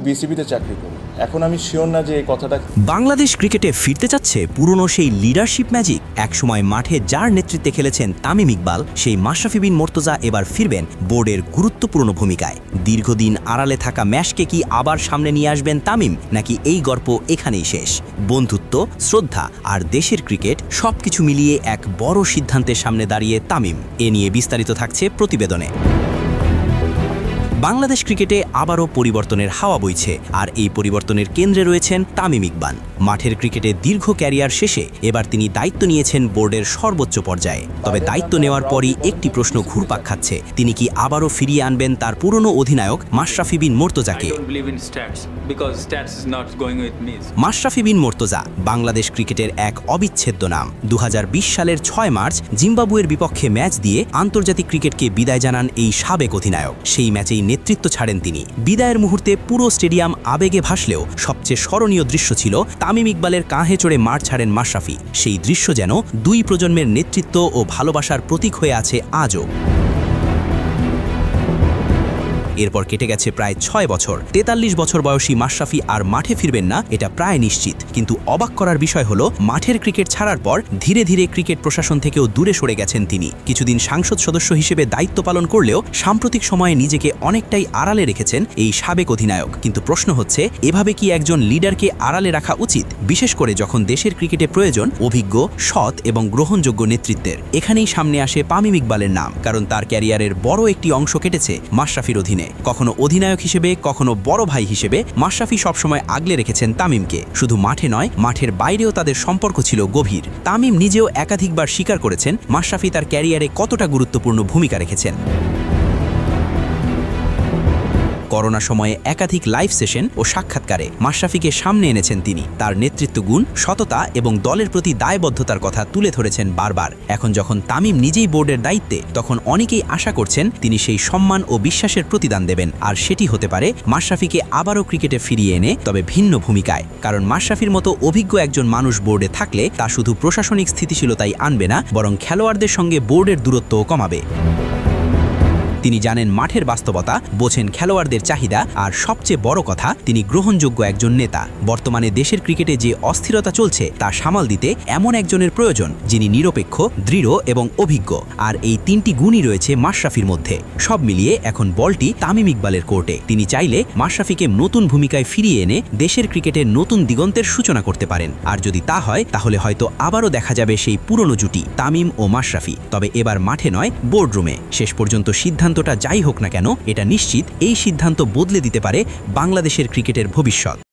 বিসিবিতে চাকরি করি। এখন আমি শিওর না যে এই কথাটা। বাংলাদেশ ক্রিকেটে ফিরতে চাচ্ছে পুরনো সেই লিডারশিপ ম্যাজিক। একসময় মাঠে যার নেতৃত্বে খেলেছেন তামিম ইকবাল, সেই মাশরাফি বিন মোর্তজা এবার ফিরবেন বোর্ডের গুরুত্বপূর্ণ ভূমিকায়। দীর্ঘদিন আড়ালে থাকা ম্যাচকে কি আবার সামনে নিয়ে আসবেন তামিম, নাকি এই গল্প এখানেই শেষ? বন্ধুত্ব, শ্রদ্ধা আর দেশের ক্রিকেট সবকিছু মিলিয়ে এক বড় সিদ্ধান্তের সামনে দাঁড়িয়ে তামিম। এ নিয়ে বিস্তারিত থাকছে প্রতিবেদনে। বাংলাদেশ ক্রিকেটে আবারও পরিবর্তনের হাওয়া বইছে, আর এই পরিবর্তনের কেন্দ্রে রয়েছেন তামিম ইকবাল। মাঠের ক্রিকেটে দীর্ঘ ক্যারিয়ার শেষে এবার তিনি দায়িত্ব নিয়েছেন বোর্ডের সর্বোচ্চ পর্যায়ে। তবে দায়িত্ব নেওয়ার পরই একটি প্রশ্ন ঘুরপাক খাচ্ছে, তিনি কি আবারও ফিরিয়ে আনবেন তার পুরনো অধিনায়ক মাশরাফি বিন মোর্তজাকে? মাশরাফি বিন মোর্তজা বাংলাদেশ ক্রিকেটের এক অবিচ্ছেদ্য নাম। 2020 সালের 6 মার্চ জিম্বাবুয়ের বিপক্ষে ম্যাচ দিয়ে আন্তর্জাতিক ক্রিকেটকে বিদায় জানান এই সাবেক অধিনায়ক। সেই ম্যাচেই নেতৃত্ব ছাড়েন তিনি। বিদায়ের মুহূর্তে পুরো স্টেডিয়াম আবেগে ভাসলেও সবচেয়ে স্মরণীয় দৃশ্য ছিল তামিম ইকবালের কাঁধে চড়ে মাঠ ছাড়েন মাশরাফি। সেই দৃশ্য যেন দুই প্রজন্মের নেতৃত্ব ও ভালোবাসার প্রতীক হয়ে আছে আজও। এরপর কেটে গেছে প্রায় 6 বছর। 43 বছর বয়সী মাশরাফি আর মাঠে ফিরবেন না, এটা প্রায় নিশ্চিত। কিন্তু অবাক করার বিষয় হলো, মাঠের ক্রিকেট ছাড়ার পর ধীরে ধীরে ক্রিকেট প্রশাসন থেকেও দূরে সরে গেছেন তিনি। কিছুদিন সংসদ সদস্য হিসেবে দায়িত্ব পালন করলেও সাম্প্রতিক সময়ে নিজেকে অনেকটাই আড়ালে রেখেছেন এই সাবেক অধিনায়ক। কিন্তু প্রশ্ন হচ্ছে, এভাবে কি একজন লিডারকে আড়ালে রাখা উচিত, বিশেষ করে যখন দেশের ক্রিকেটে প্রয়োজন অভিজ্ঞ, সৎ এবং গ্রহণযোগ্য নেতৃত্বের? এখানেই সামনে আসে তামিম ইকবালের নাম, কারণ তার ক্যারিয়ারের বড় একটি অংশ কেটেছে মাশরাফির অধীনে। কখনো অধিনায়ক হিসেবে, কখনো বড় ভাই হিসেবে মাশরাফি সবসময় আগলে রেখেছেন তামিমকে। শুধু মাঠে নয়, মাঠের বাইরেও তাদের সম্পর্ক ছিল গভীর। তামিম নিজেও একাধিকবার স্বীকার করেছেন মাশরাফি তার ক্যারিয়ারে কতটা গুরুত্বপূর্ণ ভূমিকা রেখেছেন। করোনা সময়ে একাধিক লাইভ সেশন ও সাক্ষাৎকারে মাশরাফিকে সামনে এনেছেন তিনি। তার নেতৃত্ব গুণ, সততা এবং দলের প্রতি দায়বদ্ধতার কথা তুলে ধরেছেন বারবার। এখন যখন তামিম নিজেই বোর্ডের দায়িত্বে, তখন অনেকেই আশা করছেন তিনি সেই সম্মান ও বিশ্বাসের প্রতিদান দেবেন। আর সেটি হতে পারে মাশরাফিকে আবারও ক্রিকেটে ফিরিয়ে এনে, তবে ভিন্ন ভূমিকায়। কারণ মাশরাফির মতো অভিজ্ঞ একজন মানুষ বোর্ডে থাকলে তা শুধু প্রশাসনিক স্থিতিশীলতাই আনবে না, বরং খেলোয়াড়দের সঙ্গে বোর্ডের দূরত্বও কমাবে। তিনি জানেন মাঠের বাস্তবতা, বোঝেন খেলোয়াড়দের চাহিদা, আর সবচেয়ে বড় কথা, তিনি গ্রহণযোগ্য একজন নেতা। বর্তমানে দেশের ক্রিকেটে যে অস্থিরতা চলছে তা সামাল দিতে এমন একজনের প্রয়োজন যিনি নিরপেক্ষ, দৃঢ় এবং অভিজ্ঞ। আর এই তিনটি গুণই রয়েছে মাশরাফির মধ্যে। সব মিলিয়ে এখন বলটি তামিম ইকবালের কোর্টে। তিনি চাইলে মাশরাফিকে নতুন ভূমিকায় ফিরিয়ে এনে দেশের ক্রিকেটের নতুন দিগন্তের সূচনা করতে পারেন। আর যদি তা হয়, তাহলে হয়তো আবারও দেখা যাবে সেই পুরনো জুটি তামিম ও মাশরাফি। তবে এবার মাঠে নয়, বোর্ডরুমে। শেষ পর্যন্ত সিদ্ধান্তটা যাই হোক না কেন, এটা নিশ্চিত এই সিদ্ধান্ত বদলে দিতে পারে বাংলাদেশের ক্রিকেটের ভবিষ্যৎ।